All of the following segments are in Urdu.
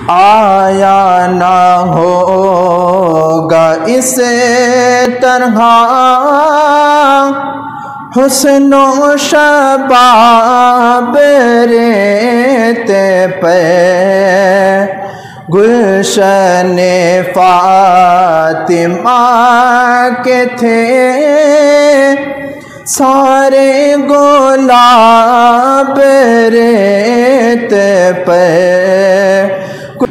آیا نہ ہوگا اس طرح حسن و شباب ریت پہ گلشن فاطمہ کے تھے سارے گلاب ریت پہ۔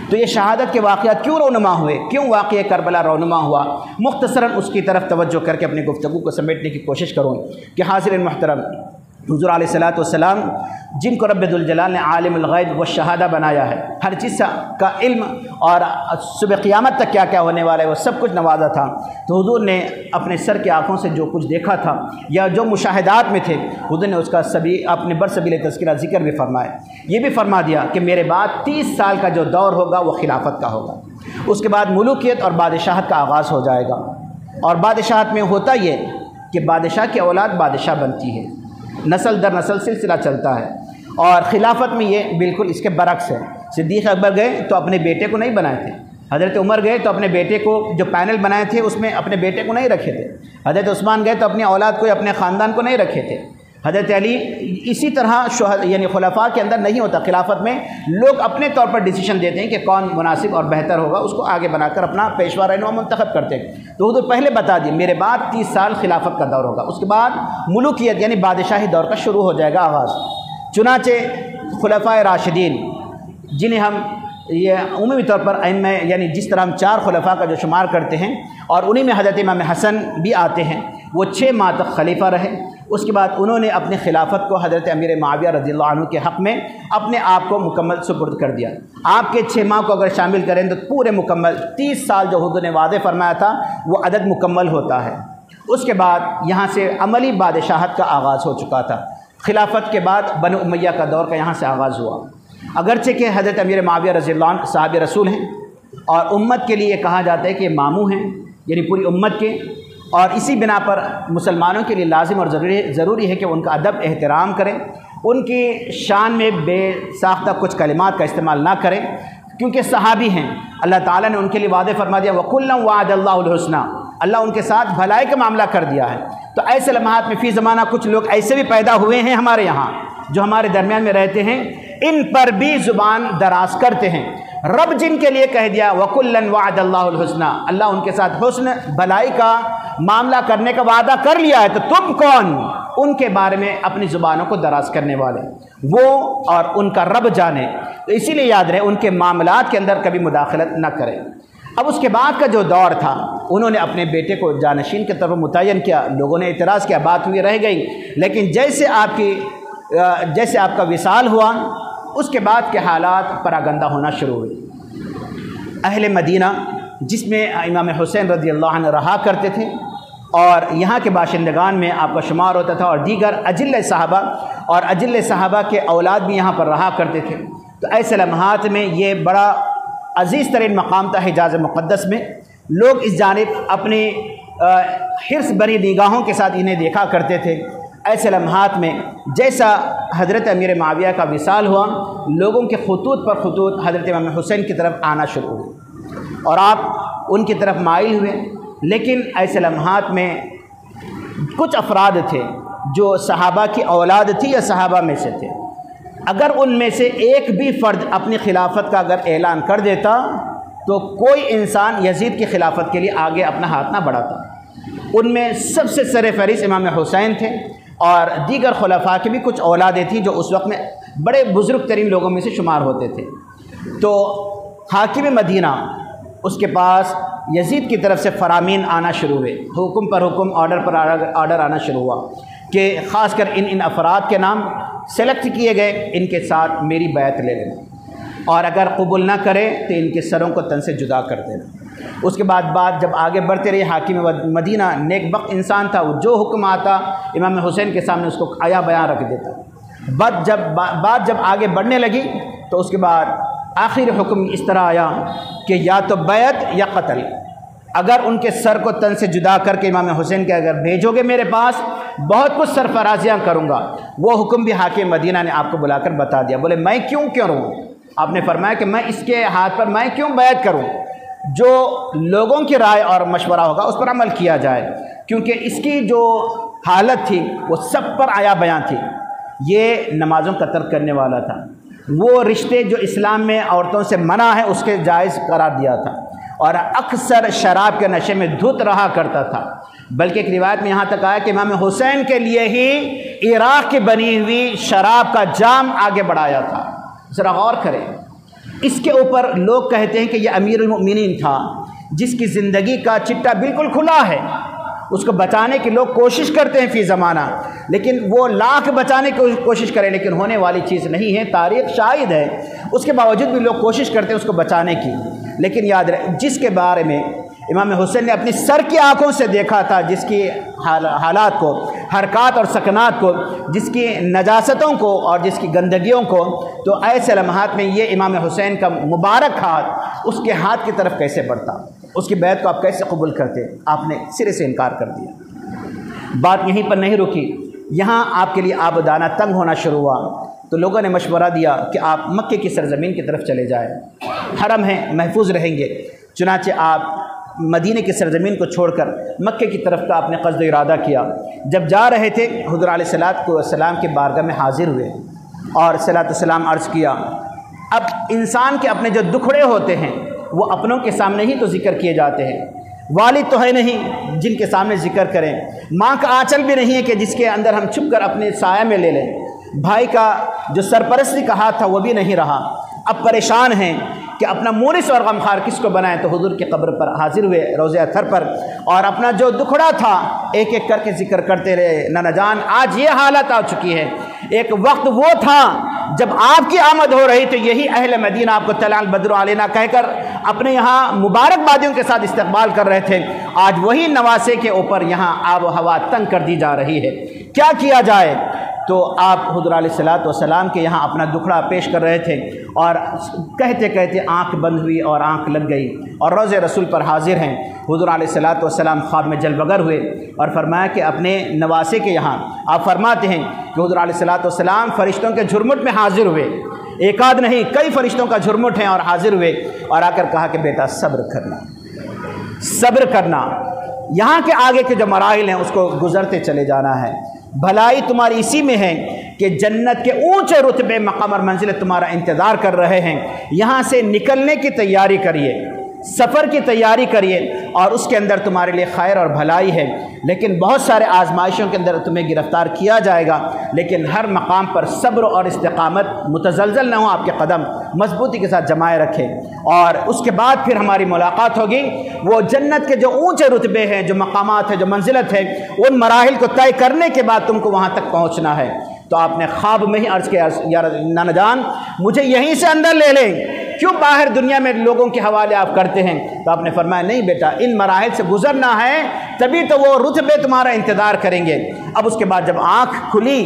تو یہ شہادت کے واقعات کیوں رونما ہوئے، کیوں واقعہ کربلا رونما ہوا، مختصراً اس کی طرف توجہ کر کے اپنی گفتگو کو سمیٹنے کی کوشش کروں کہ حاضرین محترم، حضور علیہ الصلوۃ والسلام جن کو رب ذوالجلال نے عالم الغیب و شہادہ بنایا ہے، ہر چیز کا علم اور صبح قیامت تک کیا کیا ہونے والا ہے وہ سب کچھ نوازا تھا، تو حضور نے اپنے سر کی آنکھوں سے جو کچھ دیکھا تھا یا جو مشاہدات میں تھے، حضور نے اس کا اپنے برسبیل تذکرہ ذکر بھی فرمایا، یہ بھی فرما دیا کہ میرے بعد 30 سال کا جو دور ہوگا وہ خلافت کا ہوگا، اس کے بعد ملوکیت اور بادشاہت کا آغاز ہو جائے گا، اور بادشاہت میں ہوتا یہ کہ بادشاہ کی اولاد بادشاہ بنتی ہے، نسل در نسل سلسلہ چلتا ہے، اور خلافت میں یہ بالکل اس کے برعکس ہے۔ صدیق اکبر گئے تو اپنے بیٹے کو نہیں بنائے تھے، حضرت عمر گئے تو اپنے بیٹے کو جو پینل بنائے تھے اس میں اپنے بیٹے کو نہیں رکھے تھے، حضرت عثمان گئے تو اپنی اولاد کو اپنے خاندان کو نہیں رکھے تھے، حضرت علی اسی طرح یعنی خلفاء کے اندر نہیں ہوتا، خلافت میں لوگ اپنے طور پر ڈیسیشن دیتے ہیں کہ کون مناسب اور بہتر ہوگا، اس کو آگے بنا کر اپنا پیشوا رہنما منتخب کرتے ہیں، تو حضور پہلے بتا دیے میرے بعد 30 سال خلافت کا دور ہوگا، اس کے بعد ملوکیت یعنی بادشاہی دور کا شروع ہو جائے گا آغاز۔ چنانچہ خلفائے راشدین جنہیں ہم یہ عمومی طور پر ائمہ یعنی جس طرح ہم 4 خلفاء کا جو شمار کرتے ہیں اور انہی میں حضرت امام حسن بھی آتے ہیں، وہ 6 ماہ تک خلیفہ رہے، اس کے بعد انہوں نے اپنی خلافت کو حضرت امیر معاویہ رضی اللہ عنہ کے حق میں اپنے آپ کو مکمل سپرد کر دیا۔ آپ کے 6 ماہ کو اگر شامل کریں تو پورے مکمل 30 سال جو حضور نے وعدے فرمایا تھا وہ عدد مکمل ہوتا ہے۔ اس کے بعد یہاں سے عملی بادشاہت کا آغاز ہو چکا تھا، خلافت کے بعد بنو امیہ کا دور کا یہاں سے آغاز ہوا، اگرچہ کہ حضرت امیر معاویہ رضی اللہ عنہ صحابہ رسول ہیں اور امت کے لیے کہا جاتا ہے کہ ماموں ہیں یعنی پوری امت کے، اور اسی بنا پر مسلمانوں کے لیے لازم اور ضروری ہے کہ ان کا ادب احترام کریں، ان کی شان میں بے ساختہ کچھ کلمات کا استعمال نہ کریں، کیونکہ صحابی ہیں، اللہ تعالیٰ نے ان کے لیے وعدے فرما دیا وَكُلًّا وَعَدَ اللَّهُ الْحُسْنَى، اللہ ان کے ساتھ بھلائی کا معاملہ کر دیا ہے۔ تو ایسے لمحات میں فی زمانہ کچھ لوگ ایسے بھی پیدا ہوئے ہیں ہمارے یہاں جو ہمارے درمیان میں رہتے ہیں، ان پر بھی زبان دراز کرتے ہیں، رب جن کے لیے کہہ دیا وَكُلًّا وَعَدَ اللَّهُ الْحُسْنَى، اللہ ان کے ساتھ حسن بھلائی کا معاملہ کرنے کا وعدہ کر لیا ہے، تو تم کون ان کے بارے میں اپنی زبانوں کو دراز کرنے والے، وہ اور ان کا رب جانے، تو اسی لیے یاد رہے ان کے معاملات کے اندر کبھی مداخلت نہ کریں۔ اب اس کے بعد کا جو دور تھا انہوں نے اپنے بیٹے کو جانشین کے طرف متعین کیا، لوگوں نے اعتراض کیا، بات ہوئی رہ گئی، لیکن جیسے آپ کا وصال ہوا اس کے بعد کے حالات پراگندہ ہونا شروع ہوئے۔ اہل مدینہ جس میں امام حسین رضی اللہ عنہ رہا کرتے تھے اور یہاں کے باشندگان میں آپ کا شمار ہوتا تھا، اور دیگر اجل صحابہ کے اولاد بھی یہاں پر رہا کرتے تھے، تو ایسے لمحات میں یہ بڑا عزیز ترین مقام تھا حجاز مقدس میں، لوگ اس جانب اپنی حرص بری نگاہوں کے ساتھ انہیں دیکھا کرتے تھے۔ ایسے لمحات میں جیسا حضرت امیر معاویہ کا وصال ہوا، لوگوں کے خطوط پر خطوط حضرت امام حسین کی طرف آنا شروع ہوئے اور آپ ان کی طرف مائل ہوئے، لیکن ایسے لمحات میں کچھ افراد تھے جو صحابہ کی اولاد تھی یا صحابہ میں سے تھے، اگر ان میں سے ایک بھی فرد اپنی خلافت کا اگر اعلان کر دیتا تو کوئی انسان یزید کی خلافت کے لیے آگے اپنا ہاتھ نہ بڑھاتا۔ ان میں سب سے سر فہرست امام حسین تھے اور دیگر خلفاء کی بھی کچھ اولادیں تھیں جو اس وقت میں بڑے بزرگ ترین لوگوں میں سے شمار ہوتے تھے۔ تو حاکم مدینہ اس کے پاس یزید کی طرف سے فرامین آنا شروع ہوئے، حکم پر حکم، آرڈر پر آرڈر آنا شروع ہوا کہ خاص کر ان افراد کے نام سلیکٹ کیے گئے، ان کے ساتھ میری بیعت لے لینا، اور اگر قبول نہ کرے تو ان کے سروں کو تن سے جدا کر دینا۔ اس کے بعد بات جب آگے بڑھتے رہی، حاکم مدینہ نیک بخت انسان تھا، وہ جو حکم آتا امام حسین کے سامنے اس کو آیا بیان رکھ دیتا۔ بات جب آگے بڑھنے لگی تو اس کے بعد آخر حکم اس طرح آیا کہ یا تو بیعت یا قتل، اگر ان کے سر کو تن سے جدا کر کے امام حسین کے اگر بھیجو گے میرے پاس بہت کچھ سرفرازیاں کروں گا۔ وہ حکم بھی حاکم مدینہ نے آپ کو بلا کر بتا دیا، بولے میں کیوں کروں، آپ نے فرمایا کہ میں اس کے ہاتھ پر میں کیوں بیعت کروں، جو لوگوں کی رائے اور مشورہ ہوگا اس پر عمل کیا جائے، کیونکہ اس کی جو حالت تھی وہ سب پر آیا بیان تھی۔ یہ نمازوں کا ترک کرنے والا تھا، وہ رشتے جو اسلام میں عورتوں سے منع ہے اس کے جائز قرار دیا تھا، اور اکثر شراب کے نشے میں دھت رہا کرتا تھا۔ بلکہ ایک روایت میں یہاں تک آیا کہ امام حسین کے لیے ہی عراق کی بنی ہوئی شراب کا جام آگے بڑھایا تھا۔ ذرا غور کریں، اس کے اوپر لوگ کہتے ہیں کہ یہ امیر المؤمنین تھا جس کی زندگی کا چٹا بالکل کھلا ہے، اس کو بچانے کی لوگ کوشش کرتے ہیں فی زمانہ، لیکن وہ لاکھ بچانے کی کوشش کریں لیکن ہونے والی چیز نہیں ہے، تاریخ شاہد ہے۔ اس کے باوجود بھی لوگ کوشش کرتے ہیں اس کو بچانے کی، لیکن یاد رہے جس کے بارے میں امام حسین نے اپنی سر کی آنکھوں سے دیکھا تھا، جس کی حالات کو، حرکات اور سکنات کو، جس کی نجاستوں کو اور جس کی گندگیوں کو، تو ایسے لمحات میں یہ امام حسین کا مبارک ہاتھ اس کے ہاتھ کی طرف کیسے بڑھتا، اس کی بیعت کو آپ کیسے قبول کرتے؟ آپ نے سرے سے انکار کر دیا۔ بات یہیں پر نہیں رکی، یہاں آپ کے لیے آب و دانہ تنگ ہونا شروع ہوا تو لوگوں نے مشورہ دیا کہ آپ مکے کی سرزمین کی طرف چلے جائیں، حرم ہیں، محفوظ رہیں گے۔ چنانچہ آپ مدینے کی سرزمین کو چھوڑ کر مکے کی طرف کا آپ نے قصد و ارادہ کیا۔ جب جا رہے تھے حضور علیہ السلام کے بارگاہ میں حاضر ہوئے اور صلاۃ السلام عرض کیا۔ اب انسان کے اپنے جو دکھڑے ہوتے ہیں وہ اپنوں کے سامنے ہی تو ذکر کیے جاتے ہیں، والد تو ہے نہیں جن کے سامنے ذکر کریں، ماں کا آنچل بھی نہیں ہے کہ جس کے اندر ہم چھپ کر اپنے سایہ میں لے لیں، بھائی کا جو سرپرستی کا ہاتھ تھا وہ بھی نہیں رہا۔ اب پریشان ہیں کہ اپنا مورث اور غمخوار کس کو بنائیں، تو حضور کی قبر پر حاضر ہوئے، روضہ اطہر پر، اور اپنا جو دکھڑا تھا ایک ایک کر کے ذکر کرتے رہے۔ نانا جان آج یہ حالت آ چکی ہے، ایک وقت وہ تھا جب آپ کی آمد ہو رہی تو یہی اہل مدینہ آپ کو طلع البدر علینا کہہ کر اپنے یہاں مبارکبادیوں کے ساتھ استقبال کر رہے تھے، آج وہی نواسے کے اوپر یہاں آب و ہوا تنگ کر دی جا رہی ہے، کیا کیا جائے؟ تو آپ حضور علیہ السلام کے یہاں اپنا دکھڑا پیش کر رہے تھے، اور کہتے کہتے آنکھ بند ہوئی اور آنکھ لگ گئی، اور روضہ رسول پر حاضر ہیں۔ حضور علیہ السلام خواب میں جل بگر ہوئے اور فرمایا کہ اپنے نواسے کے یہاں آپ فرماتے ہیں کہ حضور علیہ السلام فرشتوں کے جھرمٹ میں حاضر ہوئے، ایک آدھ نہیں کئی فرشتوں کا جھرمٹ ہے، اور حاضر ہوئے اور آ کر کہا کہ بیٹا صبر کرنا، صبر کرنا، یہاں کے آگے کے جو مراحل ہیں اس کو گزرتے چلے جانا ہے، بھلائی تمہاری اسی میں ہے کہ جنت کے اونچے رتبے مقام اور منزلیں تمہارا انتظار کر رہے ہیں، یہاں سے نکلنے کی تیاری کریے، سفر کی تیاری کریے، اور اس کے اندر تمہارے لیے خیر اور بھلائی ہے، لیکن بہت سارے آزمائشوں کے اندر تمہیں گرفتار کیا جائے گا، لیکن ہر مقام پر صبر اور استقامت، متزلزل نہ ہو، آپ کے قدم مضبوطی کے ساتھ جمائے رکھیں، اور اس کے بعد پھر ہماری ملاقات ہوگی۔ وہ جنت کے جو اونچے رتبے ہیں، جو مقامات ہیں، جو منزلت ہے، ان مراحل کو طے کرنے کے بعد تم کو وہاں تک پہنچنا ہے۔ تو آپ نے خواب میں ہی عرض کیا یا نانا جان مجھے یہیں سے اندر لے لیں، کیوں باہر دنیا میں لوگوں کے حوالے آپ کرتے ہیں؟ تو آپ نے فرمایا نہیں بیٹا، ان مراحل سے گزرنا ہے تبھی تو وہ رتبے تمہارا انتظار کریں گے۔ اب اس کے بعد جب آنکھ کھلی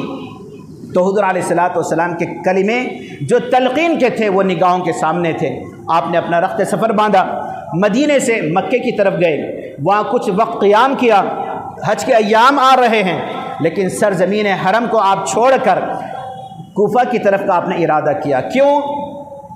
تو حضور علیہ السلام کے کلمے جو تلقین کے تھے وہ نگاہوں کے سامنے تھے۔ آپ نے اپنا رخت سفر باندھا، مدینے سے مکے کی طرف گئے، وہاں کچھ وقت قیام کیا، حج کے ایام آ رہے ہیں، لیکن سرزمین حرم کو آپ چھوڑ کر کوفہ کی طرف کا آپ نے ارادہ کیا۔ کیوں؟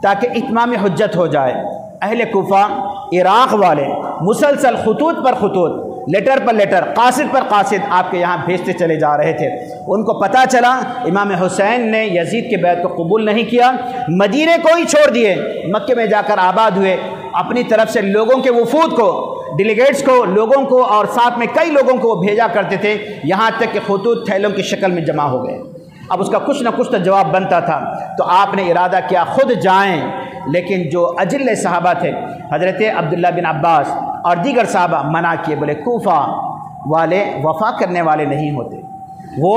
تاکہ اتمام حجت ہو جائے۔ اہل کوفہ، عراق والے مسلسل خطوط پر خطوط، لیٹر پر لیٹر، قاصد پر قاصد آپ کے یہاں بھیجتے چلے جا رہے تھے۔ ان کو پتہ چلا امام حسین نے یزید کے بیعت کو قبول نہیں کیا، مدینے کو ہی چھوڑ دیے، مکے میں جا کر آباد ہوئے، اپنی طرف سے لوگوں کے وفود کو، ڈیلیگیٹس کو، لوگوں کو، اور ساتھ میں کئی لوگوں کو وہ بھیجا کرتے تھے، یہاں تک کہ خطوط تھیلوں کی شکل میں جمع ہو گئے۔ اب اس کا کچھ نہ کچھ تو جواب بنتا تھا، تو آپ نے ارادہ کیا خود جائیں، لیکن جو اجل صحابہ تھے حضرت عبداللہ بن عباس اور دیگر صحابہ منع کیے، بولے کوفہ والے وفا کرنے والے نہیں ہوتے، وہ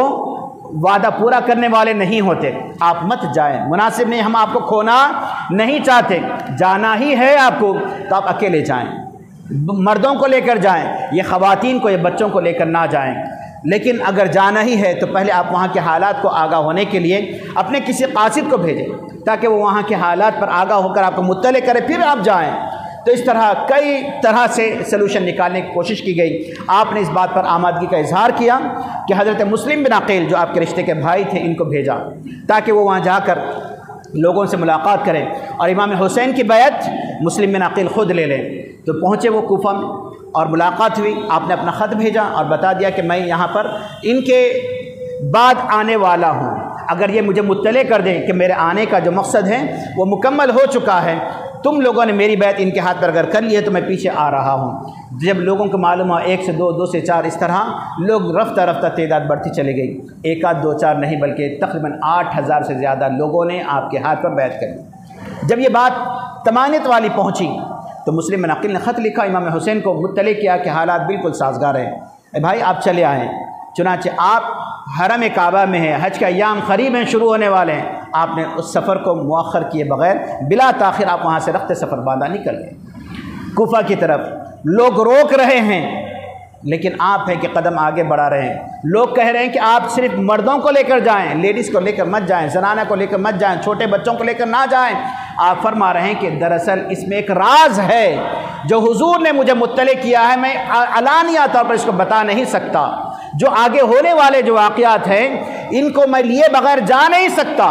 وعدہ پورا کرنے والے نہیں ہوتے، آپ مت جائیں، مناسب نہیں، ہم آپ کو کھونا نہیں چاہتے، جانا ہی ہے آپ کو تو آپ اکیلے جائیں، مردوں کو لے کر جائیں، یہ خواتین کو، یہ بچوں کو لے کر نہ جائیں، لیکن اگر جانا ہی ہے تو پہلے آپ وہاں کے حالات کو آگاہ ہونے کے لیے اپنے کسی قاصد کو بھیجیں تاکہ وہ وہاں کے حالات پر آگاہ ہو کر آپ کو مطلع کرے، پھر آپ جائیں۔ تو اس طرح کئی طرح سے سلوشن نکالنے کی کوشش کی گئی۔ آپ نے اس بات پر آمادگی کا اظہار کیا کہ حضرت مسلم بن عقیل جو آپ کے رشتے کے بھائی تھے ان کو بھیجا تاکہ وہ وہاں جا کر لوگوں سے ملاقات کریں اور امام حسین کی بیعت مسلم بن عقیل خود لے لیں۔ تو پہنچے وہ کوفہ میں اور ملاقات ہوئی، آپ نے اپنا خط بھیجا اور بتا دیا کہ میں یہاں پر ان کے بعد آنے والا ہوں، اگر یہ مجھے مطلع کر دیں کہ میرے آنے کا جو مقصد ہے وہ مکمل ہو چکا ہے، تم لوگوں نے میری بیعت ان کے ہاتھ پر اگر کر لی ہے تو میں پیچھے آ رہا ہوں۔ جب لوگوں کو معلوم ہوا 1 سے 2، 2 سے 4، اس طرح لوگ رفتہ رفتہ تعداد بڑھتی چلی گئی، 1 آدھ 2 4 نہیں بلکہ تقریباً 8000 سے زیادہ لوگوں نے آپ کے ہاتھ پر بیعت کر لی۔ جب یہ بات طمانت والی پہنچی تو مسلم بن عقیل نے خط لکھا، امام حسین کو مطلع کیا کہ حالات بالکل سازگار ہیں، اے بھائی آپ چلے آئیں۔ چنانچہ آپ حرم کعبہ میں ہیں، حج کے ایام قریب ہیں، شروع ہونے والے ہیں، آپ نے اس سفر کو مؤخر کیے بغیر بلا تاخیر آپ وہاں سے رخت سفر باندھا نکل گئے کوفہ کی طرف۔ لوگ روک رہے ہیں لیکن آپ ہیں کہ قدم آگے بڑھا رہے ہیں۔ لوگ کہہ رہے ہیں کہ آپ صرف مردوں کو لے کر جائیں، لیڈیز کو لے کر مت جائیں، زنانہ کو لے کر مت جائیں، چھوٹے بچوں کو لے کر نہ جائیں۔ آپ فرما رہے ہیں کہ دراصل اس میں ایک راز ہے جو حضور نے مجھے مطلع کیا ہے، میں علانیہ طور پر اس کو بتا نہیں سکتا۔ جو آگے ہونے والے جو واقعات ہیں ان کو میں لیے بغیر جا نہیں سکتا۔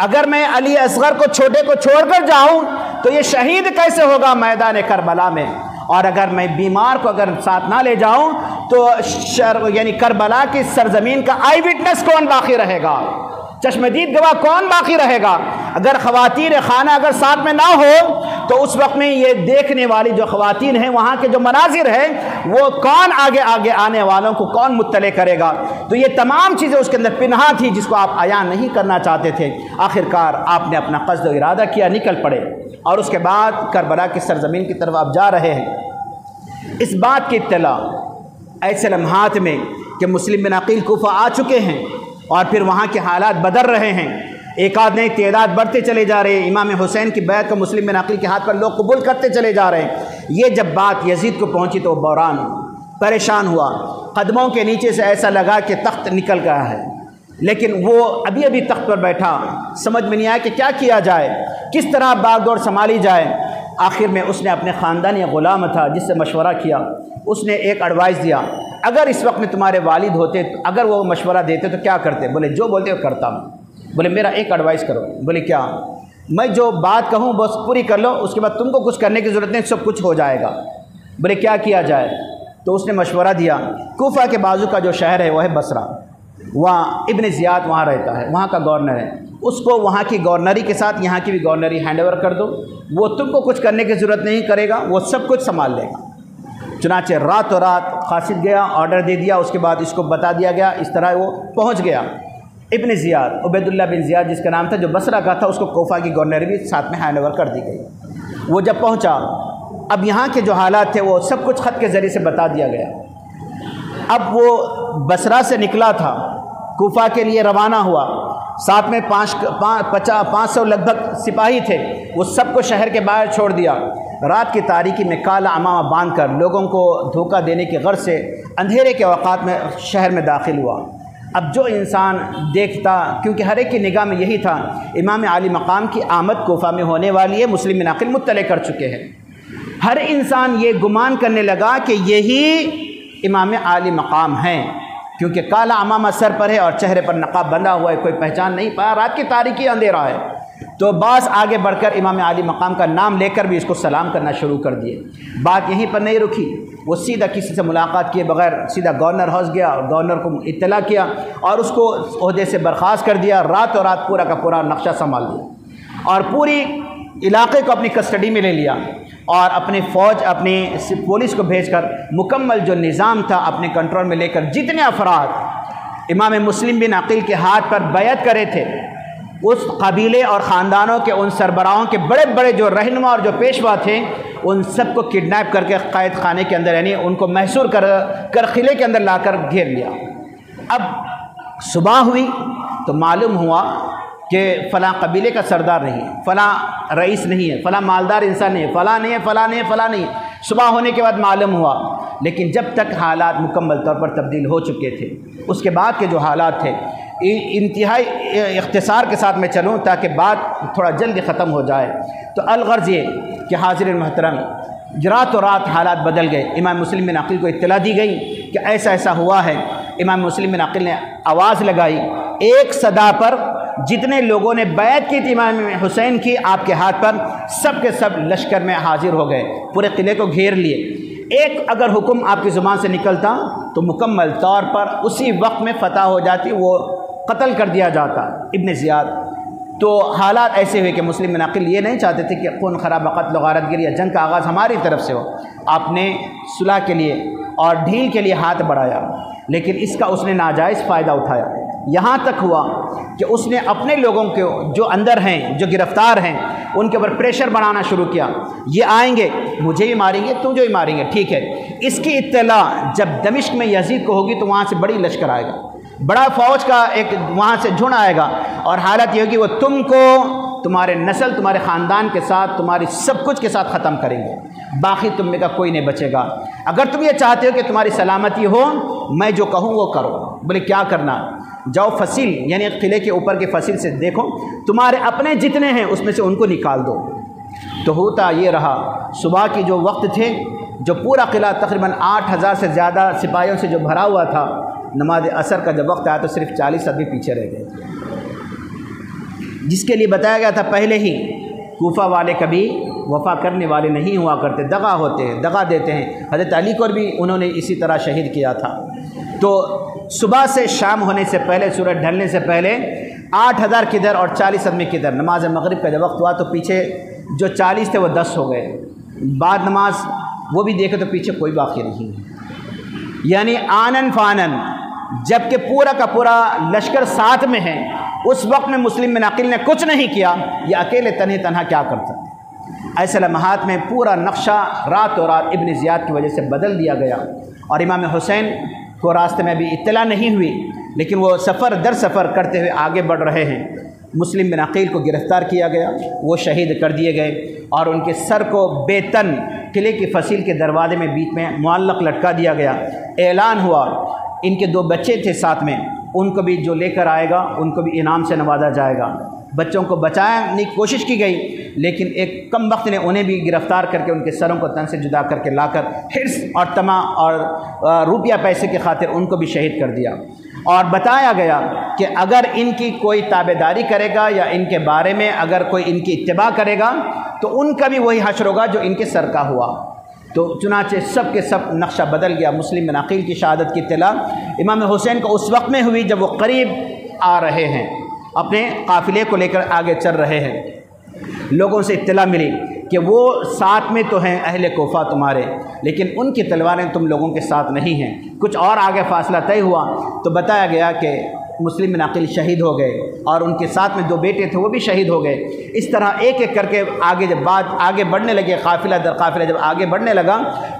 اگر میں علی اصغر کو چھوٹے کو چھوڑ کر جاؤں تو یہ شہید کیسے ہوگا میدان کربلا میں، اور اگر میں بیمار کو اگر ساتھ نہ لے جاؤں تو یعنی کربلا کی سرزمین کا آئی وٹنس کون باقی رہے گا، چشمدید گواہ کون باقی رہے گا؟ اگر خواتین خانہ اگر ساتھ میں نہ ہو تو اس وقت میں یہ دیکھنے والی جو خواتین ہیں، وہاں کے جو مناظر ہیں، وہ کون آگے آنے والوں کو کون مطلع کرے گا؟ تو یہ تمام چیزیں اس کے اندر پنہا تھی جس کو آپ عیاں نہیں کرنا چاہتے تھے۔ آخرکار آپ نے اپنا قصد و ارادہ کیا، نکل پڑے اور اس کے بعد کربلا کی سرزمین کی طرف آپ جا رہے ہیں۔ اس بات کی اطلاع ایسے لمحات میں کہ مسلم بن عقیل کوفہ آ چکے ہیں اور پھر وہاں کے حالات بدل رہے ہیں، ایک آدھ نئی تعداد بڑھتے چلے جا رہے ہیں، امام حسین کی بیعت کو مسلم بن عقیل کے ہاتھ پر لوگ قبول کرتے چلے جا رہے ہیں۔ یہ جب بات یزید کو پہنچی تو وہ بحران پریشان ہوا، قدموں کے نیچے سے ایسا لگا کہ تخت نکل گیا ہے، لیکن وہ ابھی تخت پر بیٹھا، سمجھ میں نہیں آیا کہ کیا کیا جائے، کس طرح باغ دوڑ سنبھالی جائے۔ آخر میں اس نے اپنے خاندانی غلام تھا جس سے مشورہ کیا، اس نے ایک ایڈوائز دیا، اگر اس وقت میں تمہارے والد ہوتے، اگر وہ مشورہ دیتے تو کیا کرتے؟ بولے جو بولتے وہ کرتا ہوں۔ بولے میرا ایک ایڈوائز کرو۔ بولے کیا؟ میں جو بات کہوں بس پوری کر لو، اس کے بعد تم کو کچھ کرنے کی ضرورت نہیں، سب کچھ ہو جائے گا۔ بولے کیا کیا جائے؟ تو اس نے مشورہ دیا، کوفہ کے بازو کا جو شہر ہے وہ ہے بصرہ، وہاں ابن زیاد وہاں رہتا ہے، وہاں کا گورنر ہے، اس کو وہاں کی گورنری کے ساتھ یہاں کی بھی گورنری ہینڈ اوور کر دو، وہ تم کو کچھ کرنے کی ضرورت نہیں کرے گا، وہ سب کچھ سنبھال لے گا۔ چنانچہ راتوں رات قاصد گیا، آرڈر دے دیا، اس کے بعد اس کو بتا دیا گیا، اس طرح وہ پہنچ گیا۔ ابن زیاد، عبید اللہ بن زیاد جس کا نام تھا، جو بصرہ کا تھا، اس کو کوفہ کی گورنری بھی ساتھ میں ہینڈ اوور کر دی گئی۔ وہ جب پہنچا، اب یہاں کے جو حالات تھے وہ سب کچھ خط کے ذریعے سے بتا دیا گیا۔ اب وہ بصرہ سے نکلا تھا، کوفہ کے لیے روانہ ہوا، ساتھ میں 500 لگ بھگ سپاہی تھے، وہ سب کو شہر کے باہر چھوڑ دیا۔ رات کی تاریکی میں کالا عمامہ باندھ کر لوگوں کو دھوکہ دینے کی غرض سے اندھیرے کے اوقات میں شہر میں داخل ہوا۔ اب جو انسان دیکھتا، کیونکہ ہر ایک کی نگاہ میں یہی تھا، امام عالی مقام کی آمد کوفہ میں ہونے والی ہے، مسلم بن عقیل مطلع کر چکے ہیں۔ ہر انسان یہ گمان کرنے لگا کہ یہی امام عالی مقام ہیں، کیونکہ کالا عمامہ سر پر ہے اور چہرے پر نقاب بندھا ہوا ہے، کوئی پہچان نہیں پایا، رات کی تاریکی اندھیرا ہے۔ تو بعض آگے بڑھ کر امام عالی مقام کا نام لے کر بھی اس کو سلام کرنا شروع کر دیے۔ بات یہیں پر نہیں رکی، وہ سیدھا کسی سے ملاقات کیے بغیر سیدھا گورنر ہاؤس گیا اور گورنر کو اطلاع کیا اور اس کو عہدے سے برخاست کر دیا، راتوں رات پورا کا پورا نقشہ سنبھال لیا اور پوری علاقے کو اپنی کسٹڈی میں لے لیا اور اپنی فوج، اپنی پولیس کو بھیج کر مکمل جو نظام تھا اپنے کنٹرول میں لے کر جتنے افراد امام مسلم بن عقیل کے ہاتھ پر بیعت کرے تھے، اس قبیلے اور خاندانوں کے ان سربراہوں کے بڑے بڑے جو رہنما اور جو پیشوا تھے، ان سب کو کڈنیپ کر کے قید خانے کے اندر، یعنی ان کو محصور کر قلعے کے اندر لا کر گھیر لیا۔ اب صبح ہوئی تو معلوم ہوا کہ فلاں قبیلے کا سردار نہیں ہے، فلاں رئیس نہیں ہے، فلاں مالدار انسان نہیں ہے، فلاں نہیں ہے، فلاں نہیں ہے، فلاں نہیں ہے۔ صبح ہونے کے بعد معلوم ہوا، لیکن جب تک حالات مکمل طور پر تبدیل ہو چکے تھے، اس کے بعد کے جو حالات تھے، انتہائی اختصار کے ساتھ میں چلوں تاکہ بات تھوڑا جلدی ختم ہو جائے، تو الغرض یہ کہ حاضرین محترم، راتوں رات حالات بدل گئے۔ امام مسلم بن عقیل کو اطلاع دی گئی کہ ایسا ایسا ہوا ہے۔ امام مسلم بن عقیل نے آواز لگائی، ایک صدا پر جتنے لوگوں نے بیعت کی تھی امام حسین کی آپ کے ہاتھ پر، سب کے سب لشکر میں حاضر ہو گئے، پورے قلعے کو گھیر لیے۔ ایک اگر حکم آپ کی زبان سے نکلتا تو مکمل طور پر اسی وقت میں فتح ہو جاتی، وہ قتل کر دیا جاتا ابن زیاد۔ تو حالات ایسے ہوئے کہ مسلم بن عقیل یہ نہیں چاہتے تھے کہ خون خرابہ، قتل و غارت گری یا جنگ کا آغاز ہماری طرف سے ہو۔ آپ نے صلح کے لیے اور ڈھیل کے لیے ہاتھ بڑھایا، لیکن اس کا اس نے ناجائز فائدہ اٹھایا۔ یہاں تک ہوا کہ اس نے اپنے لوگوں کو جو اندر ہیں، جو گرفتار ہیں، ان کے اوپر پریشر بنانا شروع کیا، یہ آئیں گے مجھے بھی ماریں گے، تم جو بھی ماریں گے، ٹھیک ہے۔ اس کی اطلاع جب دمشق میں یزید کو ہوگی تو وہاں سے بڑی لشکر آئے گا، بڑا فوج کا ایک وہاں سے جھنڈ آئے گا، اور حالت یہ ہوگی وہ تم کو، تمہارے نسل، تمہارے خاندان کے ساتھ، تمہاری سب کچھ کے ساتھ ختم کریں گے، باقی تم میں کا کوئی نہیں بچے گا۔ اگر تم یہ چاہتے ہو کہ تمہاری سلامتی ہو، میں جو کہوں وہ کرو۔ بولے کیا کرنا؟ جاؤ فصیل، یعنی قلعے کے اوپر کے فصیل سے دیکھو، تمہارے اپنے جتنے ہیں اس میں سے ان کو نکال دو۔ تو ہوتا یہ رہا، صبح کی جو وقت تھے، جو پورا قلعہ تقریباً 8000 سے زیادہ سپاہیوں سے جو بھرا ہوا تھا، نماز عصر کا جب وقت آیا تو صرف 40 آدمی پیچھے رہ گئے، جس کے لیے بتایا گیا تھا پہلے ہی کوفہ والے کبھی وفا کرنے والے نہیں ہوا کرتے، دغا ہوتے ہیں، دغا دیتے ہیں۔ حضرت علی کو بھی انہوں نے اسی طرح شہید کیا تھا۔ تو صبح سے شام ہونے سے پہلے، سورج ڈھلنے سے پہلے 8000 کدھر اور 40 آدمی کدھر، نماز مغرب کا جب وقت ہوا تو پیچھے جو 40 تھے وہ 10 ہو گئے، بعد نماز وہ بھی دیکھے تو پیچھے کوئی باقی نہیں ہے، یعنی آنن فانن، جب کہ پورا کا پورا لشکر ساتھ میں ہے، اس وقت میں مسلم بن عقیل نے کچھ نہیں کیا، یہ اکیلے تنہا کیا کرتا۔ ایسے لمحات میں پورا نقشہ رات و رات ابن زیاد کی وجہ سے بدل دیا گیا، اور امام حسین کو راستے میں بھی اطلاع نہیں ہوئی، لیکن وہ سفر در سفر کرتے ہوئے آگے بڑھ رہے ہیں۔ مسلم بن عقیل کو گرفتار کیا گیا، وہ شہید کر دیے گئے، اور ان کے سر کو بے تن قلعے کی فصیل کے دروازے میں بیچ میں معلق لٹکا دیا گیا۔ اعلان ہوا، ان کے 2 بچے تھے ساتھ میں، ان کو بھی جو لے کر آئے گا ان کو بھی انعام سے نوازا جائے گا۔ بچوں کو بچانے کی کوشش کی گئی، لیکن ایک کم وقت نے انہیں بھی گرفتار کر کے ان کے سروں کو تن سے جدا کر کے لا کر حرص اور طمع اور روپیہ پیسے کی خاطر ان کو بھی شہید کر دیا، اور بتایا گیا کہ اگر ان کی کوئی تابع داری کرے گا یا ان کے بارے میں اگر کوئی ان کی اتباع کرے گا تو ان کا بھی وہی حشر ہوگا جو ان کے سر کا ہوا۔ تو چنانچہ سب کے سب نقشہ بدل گیا۔ مسلم بن عقیل کی شہادت کی اطلاع امام حسین کو اس وقت میں ہوئی جب وہ قریب آ رہے ہیں، اپنے قافلے کو لے کر آگے چل رہے ہیں۔ لوگوں سے اطلاع ملی کہ وہ ساتھ میں تو ہیں اہل کوفہ تمہارے، لیکن ان کی تلواریں تم لوگوں کے ساتھ نہیں ہیں۔ کچھ اور آگے فاصلہ طے ہوا تو بتایا گیا کہ مسلم بن عقیل شہید ہو گئے، اور ان کے ساتھ میں 2 بیٹے تھے وہ بھی شہید ہو گئے۔ اس طرح ایک ایک کر کے آگے جب بات آگے بڑھنے لگے، قافلہ در قافلہ جب آگے بڑھنے لگا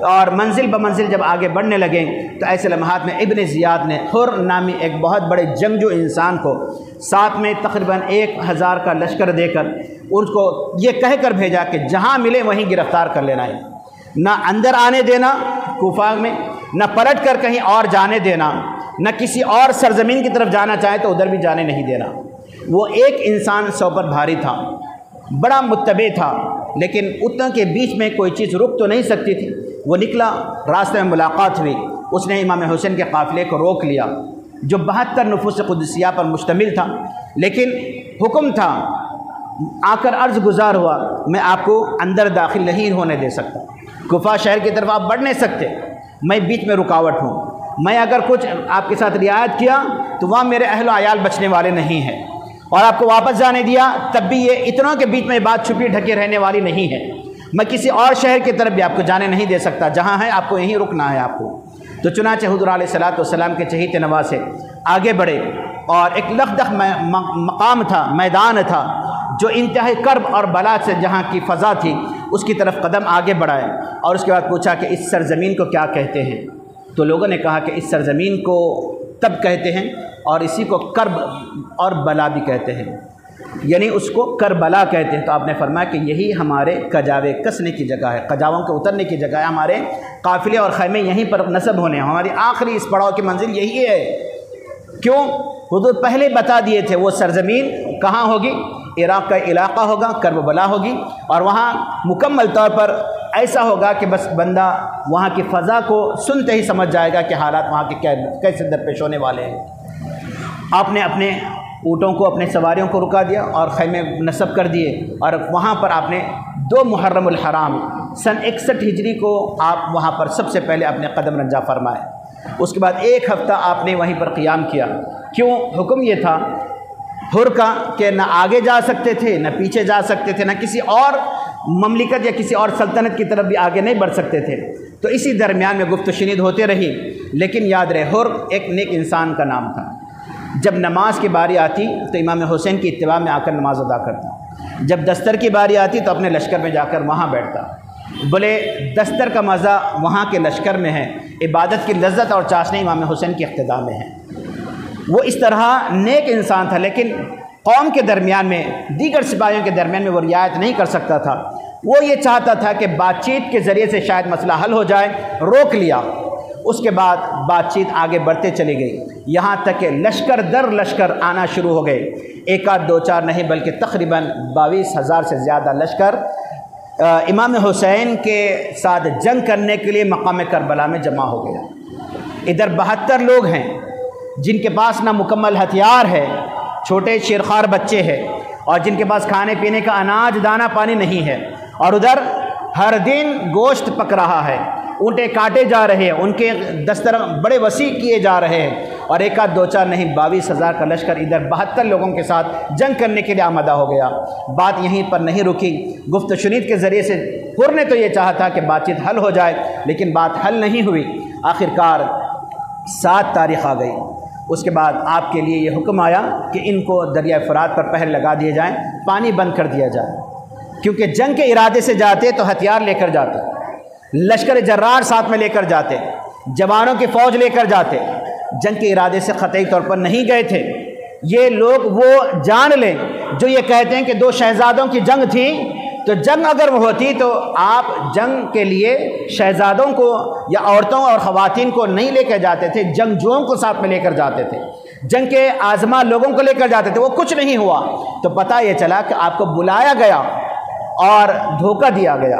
اور منزل بمنزل جب آگے بڑھنے لگے، تو ایسے لمحات میں ابن زیاد نے حر نامی ایک بہت بڑے جنگجو انسان کو ساتھ میں تقریباً 1000 کا لشکر دے کر ان کو یہ کہہ کر بھیجا کہ جہاں ملے وہیں گرفتار کر لینا ہے، نہ اندر آنے دینا کوفہ میں، نہ پلٹ کر کہیں اور جانے دینا، نہ کسی اور سرزمین کی طرف جانا چاہے تو ادھر بھی جانے نہیں دینا۔ وہ ایک انسان 100 پر بھاری تھا، بڑا متبع تھا، لیکن اتنا کے بیچ میں کوئی چیز رک تو نہیں سکتی تھی۔ وہ نکلا، راستے میں ملاقات ہوئی، اس نے امام حسین کے قافلے کو روک لیا جو 72 نفوس قدسیہ پر مشتمل تھا، لیکن حکم تھا، آ کر عرض گزار ہوا میں آپ کو اندر داخل نہیں ہونے دے سکتا، کوفہ شہر کی طرف آپ بڑھ نہیں سکتے، میں بیچ میں رکاوٹ ہوں، میں اگر کچھ آپ کے ساتھ رعایت کیا تو وہاں میرے اہل و عیال بچنے والے نہیں ہیں، اور آپ کو واپس جانے دیا تب بھی یہ اتنوں کے بیچ میں بات چھپی ڈھکی رہنے والی نہیں ہے، میں کسی اور شہر کی طرف بھی آپ کو جانے نہیں دے سکتا، جہاں ہے آپ کو یہیں رکنا ہے آپ کو۔ تو چنانچہ حضور علیہ الصلوۃ والسلام کے چہیتے نواسے آگے بڑھے، اور ایک لخدخ مقام تھا، میدان تھا جو انتہائی کرب اور بلا سے جہاں کی فضا تھی، اس کی طرف قدم آگے بڑھائے، اور اس کے بعد پوچھا کہ اس سرزمین کو کیا کہتے ہیں؟ تو لوگوں نے کہا کہ اس سرزمین کو تب کہتے ہیں اور اسی کو کرب اور بلا بھی کہتے ہیں، یعنی اس کو کربلا کہتے ہیں۔ تو آپ نے فرمایا کہ یہی ہمارے کجاوے کسنے کی جگہ ہے، کجاووں کے اترنے کی جگہ ہے، ہمارے قافلے اور خیمے یہیں پر نصب ہونے ہیں، ہماری آخری اس پڑاؤ کی منزل یہی ہے۔ کیوں؟ حضور پہلے بتا دیے تھے وہ سرزمین کہاں ہوگی، عراق کا علاقہ ہوگا، کربلا ہوگی، اور وہاں مکمل طور پر ایسا ہوگا کہ بس بندہ وہاں کی فضا کو سنتے ہی سمجھ جائے گا کہ حالات وہاں کے کیسے درپیش ہونے والے ہیں۔ آپ نے اپنے اونٹوں کو اپنے سواریوں کو رکا دیا اور خیمے نصب کر دیے، اور وہاں پر آپ نے 2 محرم الحرام سن 61 ہجری کو آپ وہاں پر سب سے پہلے اپنے قدم رنجا فرمائے۔ اس کے بعد 1 ہفتہ آپ نے وہیں پر قیام کیا۔ کیوں؟ حکم یہ تھا حر کا کہ نہ آگے جا سکتے تھے نہ پیچھے جا سکتے تھے، نہ کسی اور مملکت یا کسی اور سلطنت کی طرف بھی آگے نہیں بڑھ سکتے تھے۔ تو اسی درمیان میں گفت و شنید ہوتے رہی، لیکن یاد رہے حر ایک نیک انسان کا نام تھا۔ جب نماز کی باری آتی تو امام حسین کی اتباع میں آ کر نماز ادا کرتا، جب دستر کی باری آتی تو اپنے لشکر میں جا کر وہاں بیٹھتا۔ بولے دستر کا مزہ وہاں کے لشکر میں ہے، عبادت کی لذت اور چاشنی امام حسین کی اقتداء میں ہے۔ وہ اس طرح نیک انسان تھا، لیکن قوم کے درمیان میں، دیگر سپاہیوں کے درمیان میں وہ رعایت نہیں کر سکتا تھا۔ وہ یہ چاہتا تھا کہ بات چیت کے ذریعے سے شاید مسئلہ حل ہو جائے، روک لیا۔ اس کے بعد بات چیت آگے بڑھتے چلی گئی، یہاں تک کہ لشکر در لشکر آنا شروع ہو گئے۔ 1 آدھ 2 4 نہیں بلکہ تقریباً 22,000 سے زیادہ لشکر امام حسین کے ساتھ جنگ کرنے کے لیے مقام کربلا میں جمع ہو گیا۔ ادھر 72 لوگ ہیں جن کے پاس نہ مکمل ہتھیار ہے، چھوٹے شیرخوار بچے ہیں، اور جن کے پاس کھانے پینے کا اناج دانہ پانی نہیں ہے، اور ادھر ہر دن گوشت پک رہا ہے، اونٹیں کاٹے جا رہے ہیں، ان کے دستر بڑے وسیع کیے جا رہے ہیں، اور 1 آدھ 2 4 نہیں 22,000 کا لشکر ادھر 72 لوگوں کے ساتھ جنگ کرنے کے لیے آمادہ ہو گیا۔ بات یہیں پر نہیں رکی، گفت و شنید کے ذریعے سے حر نے تو یہ چاہا تھا کہ بات چیت حل ہو جائے، لیکن بات حل نہیں ہوئی۔ آخرکار 7 تاریخ آ گئی۔ اس کے بعد آپ کے لیے یہ حکم آیا کہ ان کو دریائے فرات پر پہرے لگا دیے جائیں، پانی بند کر دیا جائے، کیونکہ جنگ کے ارادے سے جاتے تو ہتھیار لے کر جاتے، لشکر جرار ساتھ میں لے کر جاتے، جوانوں کی فوج لے کر جاتے، جنگ کے ارادے سے قطعی طور پر نہیں گئے تھے۔ یہ لوگ وہ جان لیں جو یہ کہتے ہیں کہ 2 شہزادوں کی جنگ تھی، تو جنگ اگر وہ ہوتی تو آپ جنگ کے لیے شہزادوں کو یا عورتوں اور خواتین کو نہیں لے کر جاتے تھے، جنگجوؤں کو ساتھ میں لے کر جاتے تھے، جنگ کے آزما لوگوں کو لے کر جاتے تھے۔ وہ کچھ نہیں ہوا تو پتہ یہ چلا کہ آپ کو بلایا گیا اور دھوکہ دیا گیا۔